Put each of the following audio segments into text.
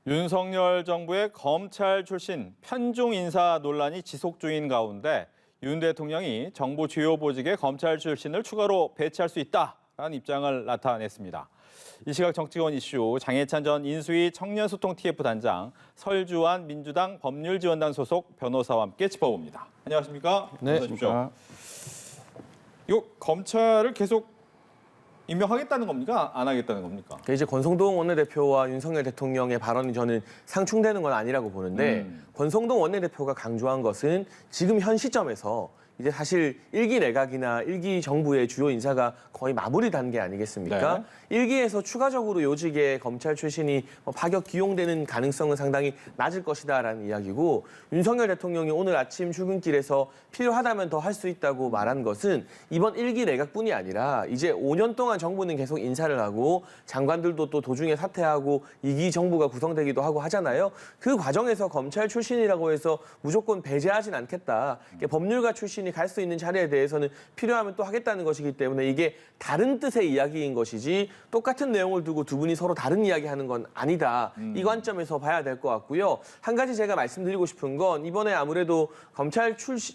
윤석열 정부의 검찰 출신 편중 인사 논란이 지속 중인 가운데 윤 대통령이 정부 주요 보직에 검찰 출신을 추가로 배치할 수 있다라는 입장을 나타냈습니다. 이 시각 정치권 이슈 장해찬 전 인수위 청년소통 TF 단장, 설주환 민주당 법률지원단 소속 변호사와 함께 짚어봅니다. 안녕하십니까? 네. 안녕하십니까? 이거 검찰을 계속 임명하겠다는 겁니까? 안 하겠다는 겁니까? 이제 권성동 원내대표와 윤석열 대통령의 발언이 저는 상충되는 건 아니라고 보는데 권성동 원내대표가 강조한 것은 지금 현 시점에서 이제 사실 일기 내각이나 일기 정부의 주요 인사가 거의 마무리 단계 아니겠습니까? 네. 일기에서 추가적으로 요직에 검찰 출신이 파격 기용되는 가능성은 상당히 낮을 것이다라는 이야기고, 윤석열 대통령이 오늘 아침 출근길에서 필요하다면 더 할 수 있다고 말한 것은 이번 일기 내각뿐이 아니라 이제 5년 동안 정부는 계속 인사를 하고 장관들도 또 도중에 사퇴하고 2기 정부가 구성되기도 하고 하잖아요. 그 과정에서 검찰 출신이라고 해서 무조건 배제하진 않겠다. 법률가 출신이 갈 수 있는 자리에 대해서는 필요하면 또 하겠다는 것이기 때문에 이게 다른 뜻의 이야기인 것이지 똑같은 내용을 두고 두 분이 서로 다른 이야기하는 건 아니다. 이 관점에서 봐야 될 것 같고요. 한 가지 제가 말씀드리고 싶은 건 이번에 아무래도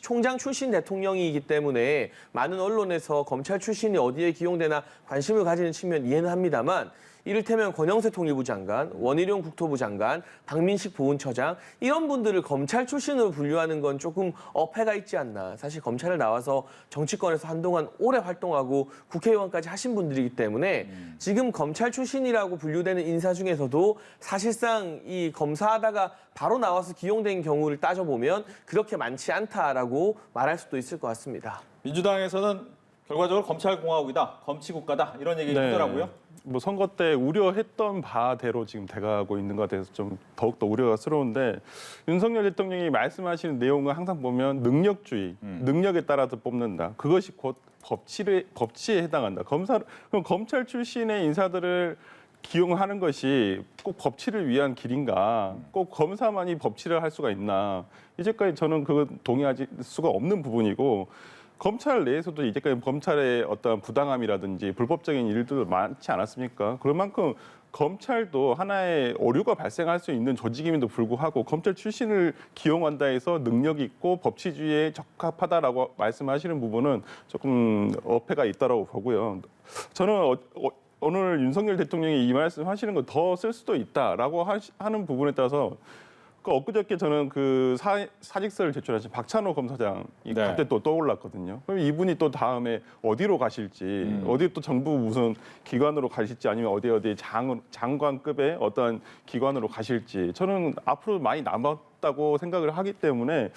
총장 출신 대통령이기 때문에 많은 언론에서 검찰 출신이 어디에 기용되나 관심을 가지는 측면 이해는 합니다만, 이를테면 권영세 통일부 장관, 원희룡 국토부 장관, 박민식 보훈처장 이런 분들을 검찰 출신으로 분류하는 건 조금 어폐가 있지 않나. 사실 검찰을 나와서 정치권에서 한동안 오래 활동하고 국회의원까지 하신 분들이기 때문에 지금 검찰 출신이라고 분류되는 인사 중에서도 사실상 이 검사하다가 바로 나와서 기용된 경우를 따져보면 그렇게 많지 않다라고 말할 수도 있을 것 같습니다. 민주당에서는 결과적으로 검찰공화국이다, 검치국가다 이런 얘기를 하더라고요. 뭐 선거 때 우려했던 바대로 지금 돼가고 있는 것 같아서 좀 더욱더 우려스러운데, 윤석열 대통령이 말씀하시는 내용은 항상 보면 능력주의, 능력에 따라서 뽑는다. 그것이 곧 법치에 해당한다. 그럼 검찰 출신의 인사들을 기용하는 것이 꼭 법치를 위한 길인가? 꼭 검사만이 법치를 할 수가 있나? 이제까지 저는 그거 동의할 수가 없는 부분이고, 검찰 내에서도 이제까지 검찰의 어떤 부당함이라든지 불법적인 일들도 많지 않았습니까? 그럴 만큼 검찰도 하나의 오류가 발생할 수 있는 조직임에도 불구하고 검찰 출신을 기용한다 해서 능력 있고 법치주의에 적합하다라고 말씀하시는 부분은 조금 어폐가 있다고 보고요. 저는 오늘 윤석열 대통령이 이 말씀하시는 거 더 쓸 수도 있다라고 하는 부분에 따라서, 엊그저께 저는 그 사직서를 제출하신 박찬호 검사장이 갑자기 또 떠올랐거든요. 그럼 이분이 또 다음에 어디로 가실지, 어디 또 정부 무슨 기관으로 가실지, 아니면 어디 장관급의 어떤 기관으로 가실지, 저는 앞으로 많이 남았다고 생각을 하기 때문에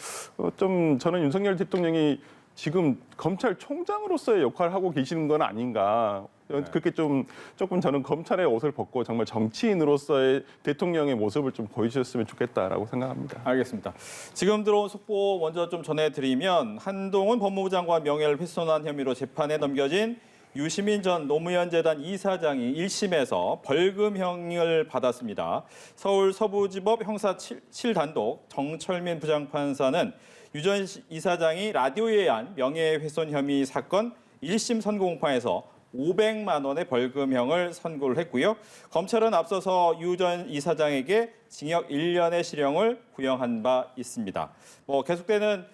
좀 저는 윤석열 대통령이 지금 검찰총장으로서의 역할을 하고 계시는 건 아닌가. 그렇게 조금 저는 검찰의 옷을 벗고 정말 정치인으로서의 대통령의 모습을 좀 보여주셨으면 좋겠다라고 생각합니다. 알겠습니다. 지금 들어온 속보 먼저 좀 전해드리면, 한동훈 법무부 장관 명예를 훼손한 혐의로 재판에 넘겨진 유시민 전 노무현재단 이사장이 1심에서 벌금형을 받았습니다. 서울 서부지법 형사 7단독 정철민 부장판사는 유 전 이사장이 라디오에 의한 명예훼손 혐의 사건 1심 선고공판에서 500만 원의 벌금형을 선고를 했고요. 검찰은 앞서서 유 전 이사장에게 징역 1년의 실형을 구형한 바 있습니다. 계속되는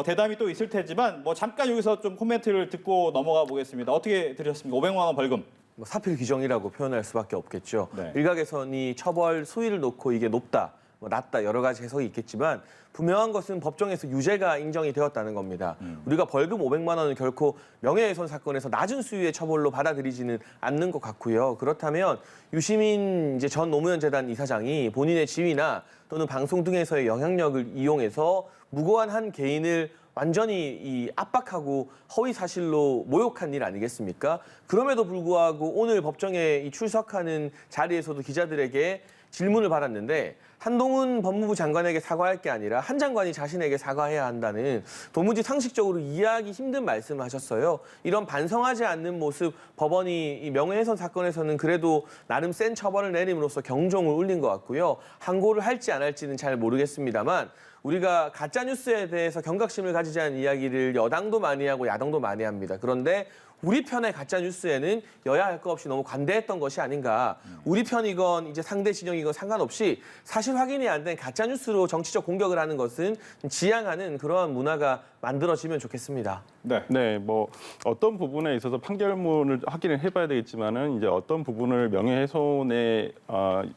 대담이 또 있을 테지만 잠깐 여기서 좀 코멘트를 듣고 넘어가 보겠습니다. 어떻게 들으셨습니까? 500만 원 벌금. 사필 규정이라고 표현할 수밖에 없겠죠. 네. 일각에서는 이 처벌 수위를 놓고 이게 높다, 낮다 여러 가지 해석이 있겠지만 분명한 것은 법정에서 유죄가 인정이 되었다는 겁니다. 우리가 벌금 500만 원은 결코 명예훼손 사건에서 낮은 수위의 처벌로 받아들이지는 않는 것 같고요. 그렇다면 유시민 전 노무현 재단 이사장이 본인의 지위나 또는 방송 등에서의 영향력을 이용해서 무고한 한 개인을 완전히 이 압박하고 허위 사실로 모욕한 일 아니겠습니까? 그럼에도 불구하고 오늘 법정에 출석하는 자리에서도 기자들에게 질문을 받았는데, 한동훈 법무부 장관에게 사과할 게 아니라 한 장관이 자신에게 사과해야 한다는 도무지 상식적으로 이해하기 힘든 말씀을 하셨어요. 이런 반성하지 않는 모습, 법원이 이 명예훼손 사건에서는 그래도 나름 센 처벌을 내림으로써 경종을 울린 것 같고요. 항고를 할지 안 할지는 잘 모르겠습니다만, 우리가 가짜뉴스에 대해서 경각심을 가지자는 이야기를 여당도 많이 하고 야당도 많이 합니다. 그런데 우리 편의 가짜 뉴스에는 여야 할 것 없이 너무 관대했던 것이 아닌가. 우리 편이건 이제 상대 진영이건 상관없이 사실 확인이 안 된 가짜 뉴스로 정치적 공격을 하는 것은 지양하는 그러한 문화가 만들어지면 좋겠습니다. 네. 네, 뭐 어떤 부분에 있어서 판결문을 확인을 해봐야 되겠지만은 이제 어떤 부분을 명예훼손의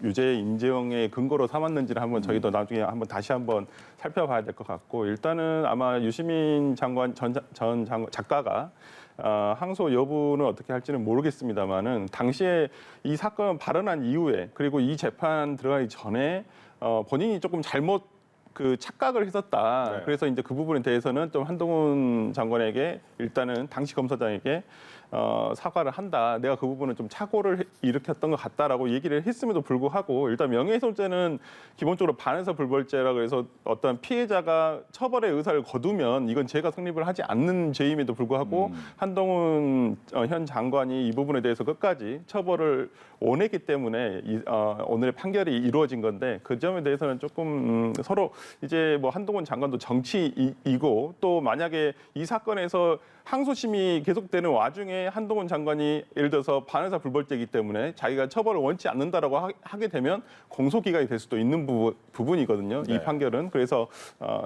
유죄 인정의 근거로 삼았는지를 한번 저희도 나중에 한번 다시 한번 살펴봐야 될 것 같고 일단은 아마 유시민 장관 전 작가가 항소 여부는 어떻게 할지는 모르겠습니다만은 당시에 이 사건 발언한 이후에 그리고 이 재판 들어가기 전에 본인이 조금 잘못 그 착각을 했었다. 네. 그래서 이제 그 부분에 대해서는 좀 한동훈 장관에게 일단은 당시 검사장에게 사과를 한다. 내가 그 부분은 좀 착오를 일으켰던 것 같다라고 얘기를 했음에도 불구하고 일단 명예훼손죄는 기본적으로 반에서 불벌죄라고 해서 어떤 피해자가 처벌의 의사를 거두면 이건 죄가 성립을 하지 않는 죄임에도 불구하고 한동훈 현 장관이 이 부분에 대해서 끝까지 처벌을 원했기 때문에 오늘의 판결이 이루어진 건데 그 점에 대해서는 조금 서로 이제 뭐 한동훈 장관도 정치이고 또 만약에 이 사건에서 항소심이 계속되는 와중에 한동훈 장관이 예를 들어서 반의사 불벌죄이기 때문에 자기가 처벌을 원치 않는다라고 하게 되면 공소기각이 될 수도 있는 부분이거든요. 네. 이 판결은. 그래서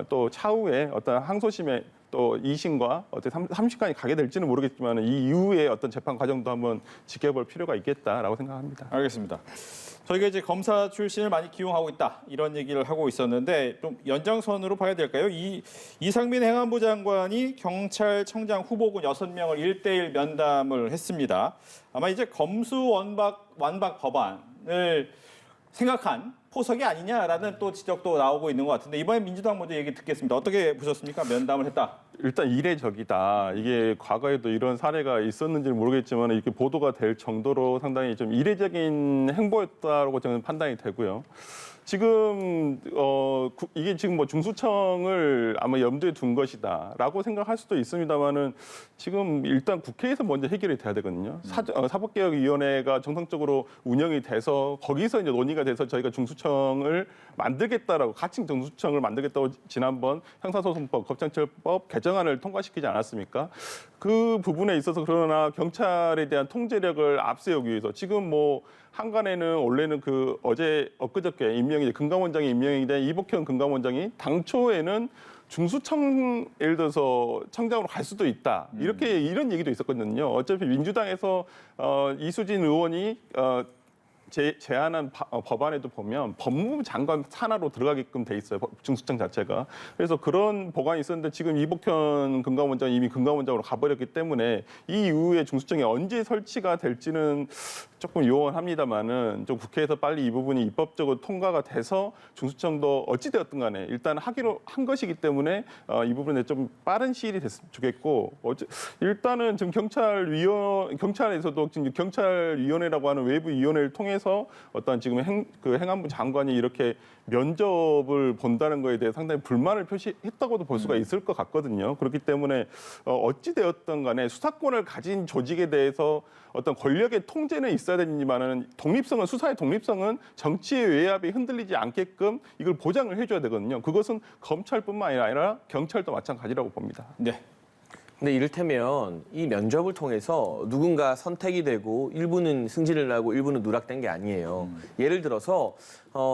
또 차후에 어떤 항소심의 또 2심과 어떻게 3심까지 가게 될지는 모르겠지만 이 이후에 어떤 재판 과정도 한번 지켜볼 필요가 있겠다라고 생각합니다. 알겠습니다. 저희가 이제 검사 출신을 많이 기용하고 있다 이런 얘기를 하고 있었는데 좀 연장선으로 봐야 될까요? 이상민 행안부 장관이 경찰청장 후보군 6명을 1대1 면담을 했습니다. 아마 이제 검수 완박 법안을 생각한 포석이 아니냐라는 또 지적도 나오고 있는 것 같은데 이번에 민주당 먼저 얘기 듣겠습니다. 어떻게 보셨습니까? 면담을 했다. 일단 이례적이다. 이게 과거에도 이런 사례가 있었는지는 모르겠지만 이렇게 보도가 될 정도로 상당히 좀 이례적인 행보였다고 저는 판단이 되고요. 지금 이게 지금 뭐 중수청을 아마 염두에 둔 것이다라고 생각할 수도 있습니다만은 지금 일단 국회에서 먼저 해결이 돼야 되거든요. 사법개혁위원회가 정상적으로 운영이 돼서 거기서 이제 논의가 돼서 저희가 중수청을 만들겠다라고 가칭 중수청을 만들겠다고 지난번 형사소송법, 법장처벌법 개정안을 통과시키지 않았습니까? 그 부분에 있어서 그러나 경찰에 대한 통제력을 앞세우기 위해서 지금 뭐 한간에는 원래는 그 엊그저께 임명이 금감원장이 임명이 된 이복현 금감원장이 당초에는 중수청 예를 들어서 청장으로 갈 수도 있다 이런 얘기도 있었거든요. 어차피 민주당에서 이수진 의원이 제안한 법안에도 보면 법무부 장관 산하로 들어가게끔 돼 있어요. 중수청 자체가. 그래서 그런 보관이 있었는데 지금 이복현 금감원장이 이미 금감원장으로 가버렸기 때문에 이 이후에 중수청이 언제 설치가 될지는 조금 요원합니다만은 좀 국회에서 빨리 이 부분이 입법적으로 통과가 돼서 중수청도 어찌되었든 간에 일단 하기로 한 것이기 때문에 이 부분에 좀 빠른 시일이 됐으면 좋겠고 일단은 지금 경찰에서도 지금 경찰위원회라고 하는 외부 위원회를 통해서 어떤 지금 행안부 장관이 이렇게 면접을 본다는 거에 대해 상당히 불만을 표시했다고도 볼 수가 있을 것 같거든요. 그렇기 때문에 어찌되었든 간에 수사권을 가진 조직에 대해서 어떤 권력의 통제는 있어야 되지만은 수사의 독립성은 정치의 외압이 흔들리지 않게끔 이걸 보장을 해줘야 되거든요. 그것은 검찰뿐만 아니라 경찰도 마찬가지라고 봅니다. 네. 근데 이를테면 이 면접을 통해서 누군가 선택이 되고 일부는 승진을 하고 일부는 누락된 게 아니에요. 예를 들어서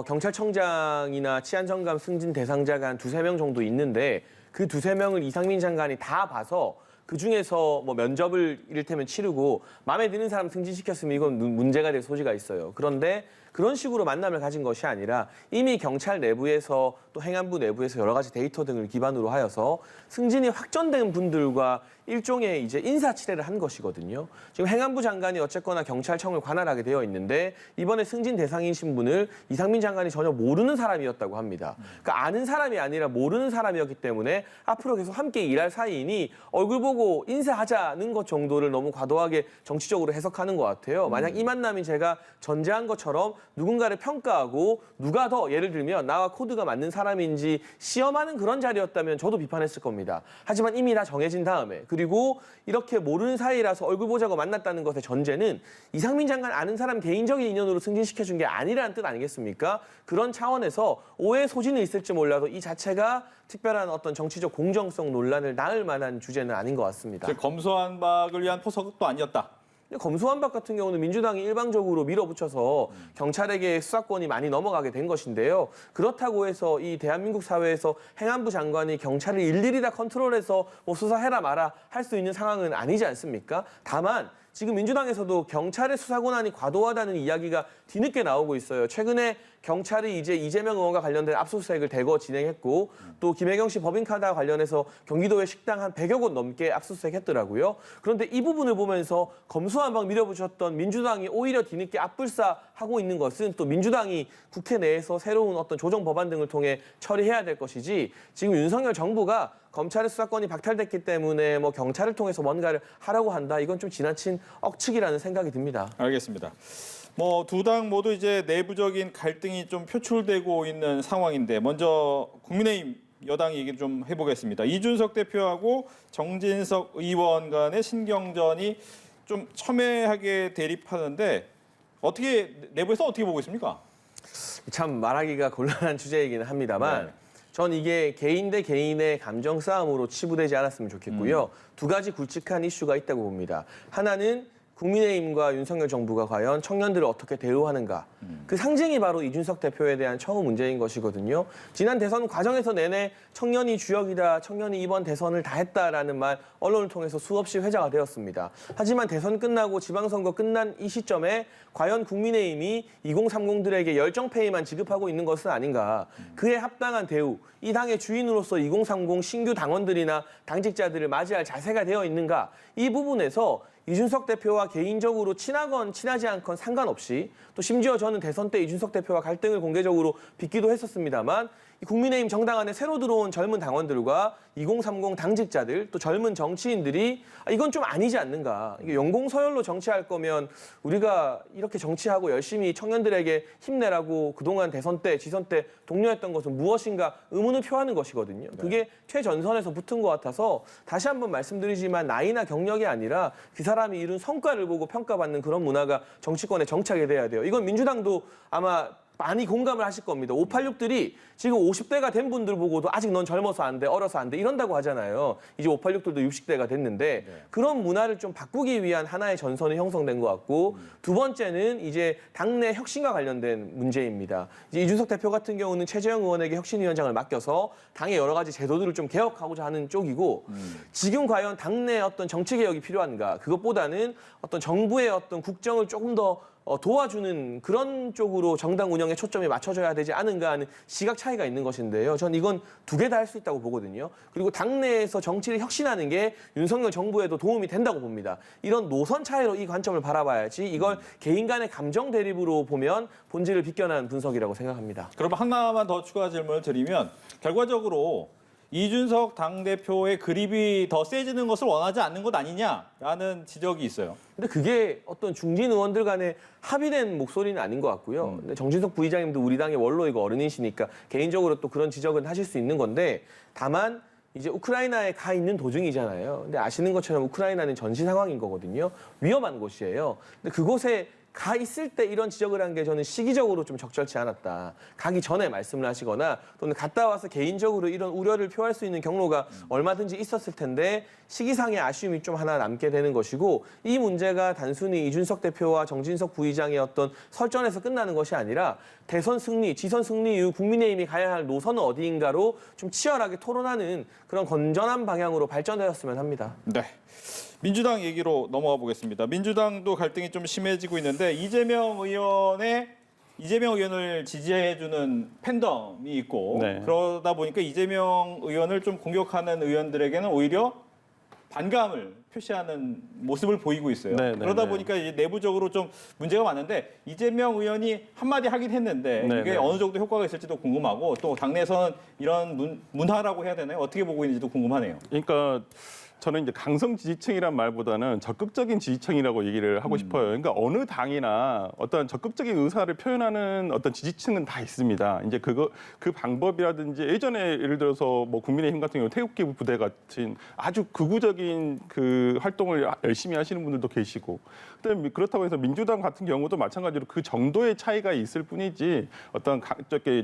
경찰청장이나 치안정감 승진 대상자가 한 2-3명 정도 있는데 그 2-3명을 이상민 장관이 다 봐서 그중에서 뭐 면접을 이를테면 치르고 마음에 드는 사람 승진시켰으면 이건 문제가 될 소지가 있어요. 그런데 그런 식으로 만남을 가진 것이 아니라 이미 경찰 내부에서 또 행안부 내부에서 여러 가지 데이터 등을 기반으로 하여서 승진이 확정된 분들과 일종의 이제 인사치레를 한 것이거든요. 지금 행안부 장관이 어쨌거나 경찰청을 관할하게 되어 있는데 이번에 승진 대상이신 분을 이상민 장관이 전혀 모르는 사람이었다고 합니다. 그러니까 아는 사람이 아니라 모르는 사람이었기 때문에 앞으로 계속 함께 일할 사이이니 얼굴 보고 인사하자는 것 정도를 너무 과도하게 정치적으로 해석하는 것 같아요. 만약 이 만남이 제가 전제한 것처럼 누군가를 평가하고 누가 더 예를 들면 나와 코드가 맞는 사람인지 시험하는 그런 자리였다면 저도 비판했을 겁니다. 하지만 이미 다 정해진 다음에 그리고 이렇게 모르는 사이라서 얼굴 보자고 만났다는 것의 전제는 이상민 장관 아는 사람 개인적인 인연으로 승진시켜준 게 아니라는 뜻 아니겠습니까? 그런 차원에서 오해 소지는 있을지 몰라도 이 자체가 특별한 어떤 정치적 공정성 논란을 낳을 만한 주제는 아닌 것 같습니다. 즉 검수완박을 위한 포석도 아니었다. 검수완박 같은 경우는 민주당이 일방적으로 밀어붙여서 경찰에게 수사권이 많이 넘어가게 된 것인데요. 그렇다고 해서 이 대한민국 사회에서 행안부 장관이 경찰을 일일이 다 컨트롤해서 뭐 수사해라 마라 할 수 있는 상황은 아니지 않습니까? 다만 지금 민주당에서도 경찰의 수사 권한이 과도하다는 이야기가 뒤늦게 나오고 있어요. 최근에 경찰이 이제 이재명 의원과 관련된 압수수색을 대거 진행했고 또 김혜경 씨 법인카드와 관련해서 경기도의 식당 한 100여 곳 넘게 압수수색했더라고요. 그런데 이 부분을 보면서 검수완박 밀어붙였던 민주당이 오히려 뒤늦게 앞불사하고 있는 것은 또 민주당이 국회 내에서 새로운 어떤 조정 법안 등을 통해 처리해야 될 것이지 지금 윤석열 정부가 검찰의 수사권이 박탈됐기 때문에 뭐 경찰을 통해서 뭔가를 하라고 한다. 이건 좀 지나친 억측이라는 생각이 듭니다. 알겠습니다. 뭐 두 당 모두 이제 내부적인 갈등이 좀 표출되고 있는 상황인데 먼저 국민의힘 여당 얘기 좀 해보겠습니다. 이준석 대표하고 정진석 의원 간의 신경전이 좀 첨예하게 대립하는데 어떻게 내부에서 어떻게 보고 있습니까? 참 말하기가 곤란한 주제이기는 합니다만 네. 전 이게 개인 대 개인의 감정 싸움으로 치부되지 않았으면 좋겠고요. 두 가지 굵직한 이슈가 있다고 봅니다. 하나는 국민의힘과 윤석열 정부가 과연 청년들을 어떻게 대우하는가. 그 상징이 바로 이준석 대표에 대한 처우 문제인 것이거든요. 지난 대선 과정에서 내내 청년이 주역이다, 청년이 이번 대선을 다 했다라는 말 언론을 통해서 수없이 회자가 되었습니다. 하지만 대선 끝나고 지방선거 끝난 이 시점에 과연 국민의힘이 2030들에게 열정페이만 지급하고 있는 것은 아닌가. 그에 합당한 대우, 이 당의 주인으로서 2030 신규 당원들이나 당직자들을 맞이할 자세가 되어 있는가. 이 부분에서 이준석 대표와 개인적으로 친하건 친하지 않건 상관없이 또 심지어 저는 대선 때 이준석 대표와 갈등을 공개적으로 빚기도 했었습니다만 이 국민의힘 정당 안에 새로 들어온 젊은 당원들과 2030 당직자들 또 젊은 정치인들이 이건 좀 아니지 않는가. 이게 연공서열로 정치할 거면 우리가 이렇게 정치하고 열심히 청년들에게 힘내라고 그동안 대선 때 지선 때 독려했던 것은 무엇인가 의문을 표하는 것이거든요. 그게 최전선에서 붙은 것 같아서 다시 한번 말씀드리지만 나이나 경력이 아니라 그 사람이 이룬 성과를 보고 평가받는 그런 문화가 정치권에 정착이 돼야 돼요. 이건 민주당도 아마 많이 공감을 하실 겁니다. 586들이 지금 50대가 된 분들 보고도 아직 넌 젊어서 안 돼, 어려서 안 돼 이런다고 하잖아요. 이제 586들도 60대가 됐는데 그런 문화를 좀 바꾸기 위한 하나의 전선이 형성된 것 같고 두 번째는 이제 당내 혁신과 관련된 문제입니다. 이제 이준석 대표 같은 경우는 최재형 의원에게 혁신위원장을 맡겨서 당의 여러 가지 제도들을 좀 개혁하고자 하는 쪽이고 지금 과연 당내 어떤 정치 개혁이 필요한가? 그것보다는 어떤 정부의 어떤 국정을 조금 더 도와주는 그런 쪽으로 정당 운영에 초점이 맞춰져야 되지 않은가 하는 시각 차이가 있는 것인데요. 전 이건 두 개 다 할 수 있다고 보거든요. 그리고 당내에서 정치를 혁신하는 게 윤석열 정부에도 도움이 된다고 봅니다. 이런 노선 차이로 이 관점을 바라봐야지 이걸 개인 간의 감정 대립으로 보면 본질을 비껴난 분석이라고 생각합니다. 그럼 하나만 더 추가 질문을 드리면 결과적으로 이준석 당대표의 그립이 더 세지는 것을 원하지 않는 것 아니냐라는 지적이 있어요. 근데 그게 어떤 중진 의원들 간에 합의된 목소리는 아닌 것 같고요. 근데 정진석 부의장님도 우리 당의 원로이고 어른이시니까 개인적으로 또 그런 지적은 하실 수 있는 건데 다만 이제 우크라이나에 가 있는 도중이잖아요. 근데 아시는 것처럼 우크라이나는 전시 상황인 거거든요. 위험한 곳이에요. 근데 그곳에 가 있을 때 이런 지적을 한 게 저는 시기적으로 좀 적절치 않았다. 가기 전에 말씀을 하시거나 또는 갔다 와서 개인적으로 이런 우려를 표할 수 있는 경로가 얼마든지 있었을 텐데 시기상의 아쉬움이 좀 하나 남게 되는 것이고 이 문제가 단순히 이준석 대표와 정진석 부의장의 어떤 설전에서 끝나는 것이 아니라 대선 승리, 지선 승리 이후 국민의힘이 가야 할 노선은 어디인가로 좀 치열하게 토론하는 그런 건전한 방향으로 발전되었으면 합니다. 네. 민주당 얘기로 넘어가 보겠습니다. 민주당도 갈등이 좀 심해지고 있는데 이재명 의원을 지지해주는 팬덤이 있고 네. 그러다 보니까 이재명 의원을 좀 공격하는 의원들에게는 오히려 반감을 표시하는 모습을 보이고 있어요. 네, 네, 그러다 네. 보니까 이제 내부적으로 좀 문제가 많은데 이재명 의원이 한마디 하긴 했는데 네, 이게 네. 어느 정도 효과가 있을지도 궁금하고 또 당내에서는 이런 문화라고 해야 되나요? 어떻게 보고 있는지도 궁금하네요. 그러니까 저는 이제 강성 지지층이란 말보다는 적극적인 지지층이라고 얘기를 하고 싶어요. 그러니까 어느 당이나 어떤 적극적인 의사를 표현하는 어떤 지지층은 다 있습니다. 이제 그 방법이라든지 예전에 예를 들어서 뭐 국민의힘 같은 경우 태극기 부대 같은 아주 극우적인 그 활동을 열심히 하시는 분들도 계시고, 그다음에 그렇다고 해서 민주당 같은 경우도 마찬가지로 그 정도의 차이가 있을 뿐이지 어떤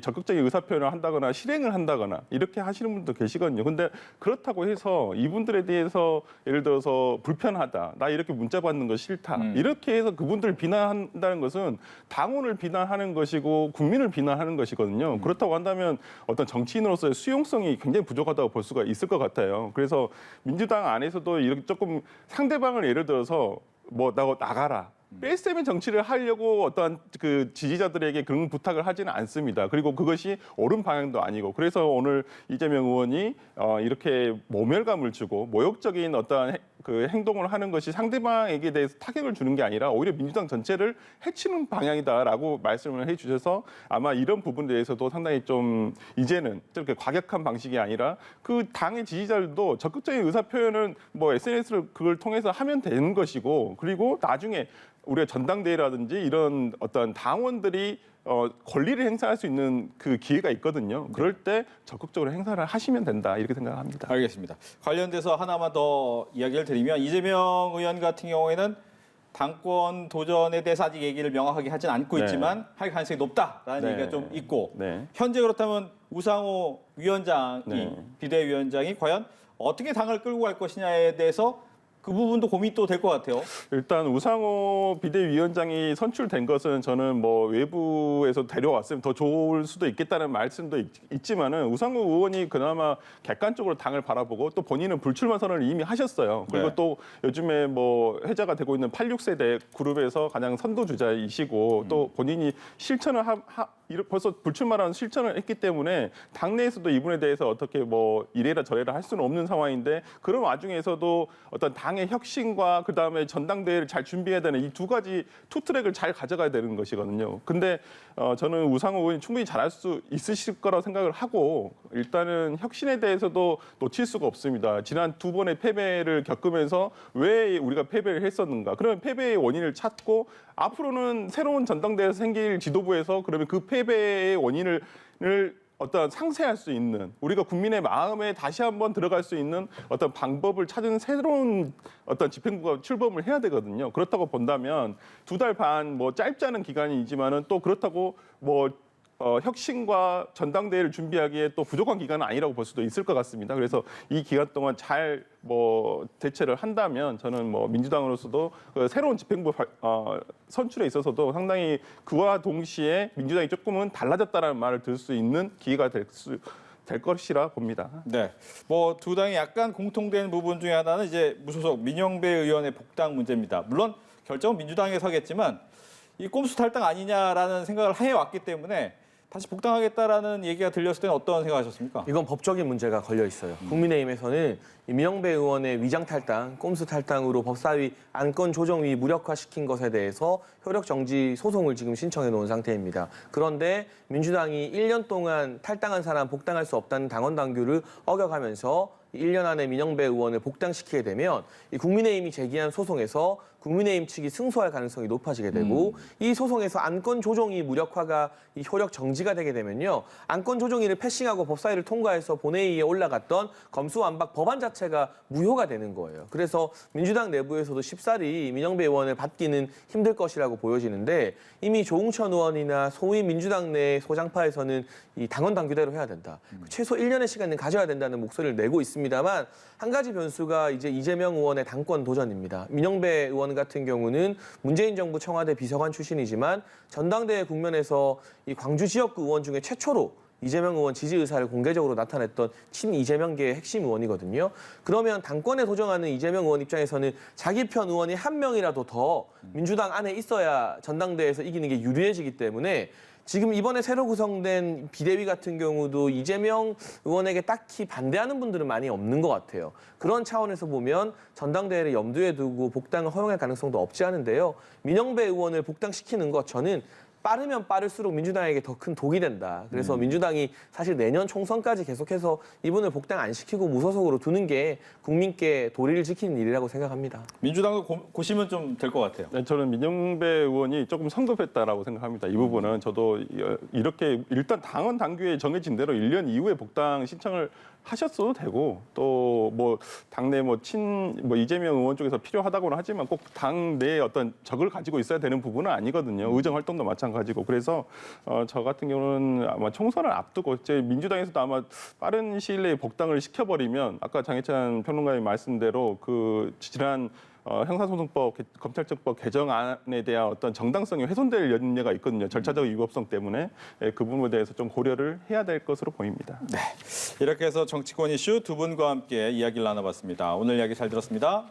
적극적인 의사 표현을 한다거나 실행을 한다거나 이렇게 하시는 분도 계시거든요. 근데 그렇다고 해서 이분들에 대해서 예를 들어서 불편하다, 나 이렇게 문자 받는 거 싫다, 이렇게 해서 그분들을 비난한다는 것은 당원을 비난하는 것이고 국민을 비난하는 것이거든요. 그렇다고 한다면 어떤 정치인으로서의 수용성이 굉장히 부족하다고 볼 수가 있을 것 같아요. 그래서 민주당 안에서도 이렇게 조금 상대방을 예를 들어서 뭐 나가라, 뺄셈의 정치를 하려고 어떠한 그 지지자들에게 그런 부탁을 하지는 않습니다. 그리고 그것이 옳은 방향도 아니고, 그래서 오늘 이재명 의원이 이렇게 모멸감을 주고 모욕적인 어떠한 그 행동을 하는 것이 상대방에게 대해서 타격을 주는 게 아니라 오히려 민주당 전체를 해치는 방향이다라고 말씀을 해주셔서 아마 이런 부분에 대해서도 상당히 좀 이제는 저렇게 과격한 방식이 아니라 그 당의 지지자들도 적극적인 의사 표현은 뭐 SNS를 그걸 통해서 하면 되는 것이고, 그리고 나중에 우리가 전당대회라든지 이런 어떤 당원들이 권리를 행사할 수 있는 그 기회가 있거든요. 그럴 때 적극적으로 행사를 하시면 된다, 이렇게 생각합니다. 알겠습니다. 관련돼서 하나만 더 이야기를 드리면 이재명 의원 같은 경우에는 당권 도전에 대해서 아직 얘기를 명확하게 하진 않고 네. 있지만 할 가능성이 높다라는 네. 얘기가 좀 있고, 네. 현재 그렇다면 우상호 위원장이 네. 비대위원장이 과연 어떻게 당을 끌고 갈 것이냐에 대해서 그 부분도 고민이 또 될 것 같아요. 일단 우상호 비대위원장이 선출된 것은 저는 뭐 외부에서 데려왔으면 더 좋을 수도 있겠다는 말씀도 있지만은 우상호 의원이 그나마 객관적으로 당을 바라보고 또 본인은 불출마 선언을 이미 하셨어요. 그리고 네. 또 요즘에 뭐 회자가 되고 있는 86세대 그룹에서 가장 선도주자이시고 또 본인이 실천을 벌써 불출마라는 실천을 했기 때문에 당내에서도 이분에 대해서 어떻게 뭐 이래라 저래라 할 수는 없는 상황인데, 그런 와중에서도 어떤 당의 혁신과 그다음에 전당대회를 잘 준비해야 되는 이 두 가지 투트랙을 잘 가져가야 되는 것이거든요. 근데 저는 우상호 의원이 충분히 잘할 수 있으실 거라고 생각을 하고, 일단은 혁신에 대해서도 놓칠 수가 없습니다. 지난 두 번의 패배를 겪으면서 왜 우리가 패배를 했었는가? 그러면 패배의 원인을 찾고 앞으로는 새로운 전당대회에서 생길 지도부에서 그러면 그 패배의 원인을 어떤 상쇄할 수 있는, 우리가 국민의 마음에 다시 한번 들어갈 수 있는 어떤 방법을 찾은 새로운 어떤 집행부가 출범을 해야 되거든요. 그렇다고 본다면 두 달 반 뭐 짧지 않은 기간이지만은 또 그렇다고 뭐 혁신과 전당대회를 준비하기에 또 부족한 기간은 아니라고 볼 수도 있을 것 같습니다. 그래서 이 기간 동안 잘 뭐 대처를 한다면 저는 뭐 민주당으로서도 그 새로운 집행부 선출에 있어서도 상당히 그와 동시에 민주당이 조금은 달라졌다는 말을 들을 수 있는 기회가 될 것이라 봅니다. 네, 뭐 두 당이 약간 공통된 부분 중에 하나는 이제 무소속 민영배 의원의 복당 문제입니다. 물론 결정은 민주당에 서겠지만 이 꼼수 탈당 아니냐라는 생각을 해왔기 때문에 다시 복당하겠다라는 얘기가 들렸을 때는 어떤 생각하셨습니까? 이건 법적인 문제가 걸려 있어요. 국민의힘에서는 이 민영배 의원의 위장 탈당, 꼼수 탈당으로 법사위 안건 조정위 무력화시킨 것에 대해서 효력 정지 소송을 지금 신청해 놓은 상태입니다. 그런데 민주당이 1년 동안 탈당한 사람 복당할 수 없다는 당원 당규를 어겨가면서 1년 안에 민영배 의원을 복당시키게 되면 이 국민의힘이 제기한 소송에서 국민의힘 측이 승소할 가능성이 높아지게 되고 이 소송에서 안건 조정위 무력화가 이 효력 정지가 되게 되면요, 안건 조정위를 패싱하고 법사위를 통과해서 본회의에 올라갔던 검수완박 법안 자체가 무효가 되는 거예요. 그래서 민주당 내부에서도 쉽사리 민영배 의원을 받기는 힘들 것이라고 보여지는데, 이미 조응천 의원이나 소위 민주당 내 소장파에서는 이 당원 당규대로 해야 된다, 최소 1년의 시간을 가져야 된다는 목소리를 내고 있습니다만, 한 가지 변수가 이제 이재명 의원의 당권 도전입니다. 민영배 의원 같은 경우는 문재인 정부 청와대 비서관 출신이지만 전당대회 국면에서 이 광주 지역구 의원 중에 최초로 이재명 의원 지지 의사를 공개적으로 나타냈던 친이재명계의 핵심 의원이거든요. 그러면 당권에 도전하는 이재명 의원 입장에서는 자기 편 의원이 한 명이라도 더 민주당 안에 있어야 전당대회에서 이기는 게 유리해지기 때문에 지금 이번에 새로 구성된 비대위 같은 경우도 이재명 의원에게 딱히 반대하는 분들은 많이 없는 것 같아요. 그런 차원에서 보면 전당대회를 염두에 두고 복당을 허용할 가능성도 없지 않은데요. 민영배 의원을 복당시키는 것, 저는 빠르면 빠를수록 민주당에게 더 큰 독이 된다. 그래서 민주당이 사실 내년 총선까지 계속해서 이분을 복당 안 시키고 무소속으로 두는 게 국민께 도리를 지키는 일이라고 생각합니다. 민주당도 고시면 좀 될 것 같아요. 네, 저는 민영배 의원이 조금 성급했다라고 생각합니다. 이 부분은 저도 이렇게 일단 당원 당규에 정해진 대로 1년 이후에 복당 신청을 하셨어도 되고 또 뭐 당내 뭐 이재명 의원 쪽에서 필요하다고는 하지만 꼭 당내에 어떤 적을 가지고 있어야 되는 부분은 아니거든요. 의정 활동도 마찬가지고 그래서 저 같은 경우는 아마 총선을 앞두고 이제 민주당에서도 아마 빠른 시일 내에 복당을 시켜버리면 아까 장혜찬 평론가의 말씀대로 그 지난 형사소송법, 검찰청법 개정안에 대한 어떤 정당성이 훼손될 염려가 있거든요. 절차적 위법성 때문에 그 부분에 대해서 좀 고려를 해야 될 것으로 보입니다. 이렇게 해서 정치권 이슈 두 분과 함께 이야기를 나눠봤습니다. 오늘 이야기 잘 들었습니다.